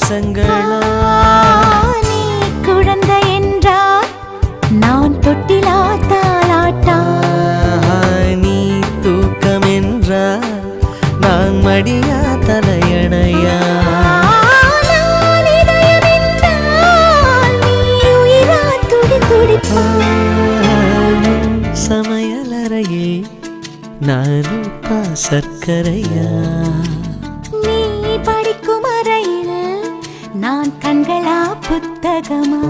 நேசங்களா நீ குழந்தை என்றால் நான் தொட்டிலா தாலாட்டா நீ தூக்கம் என்றால் நான் மடியா தலையணையா சமையலறையே நானும் சர்க்கரையா நீ படிக்கும் அறையில் நான் கண்களா புத்தகமா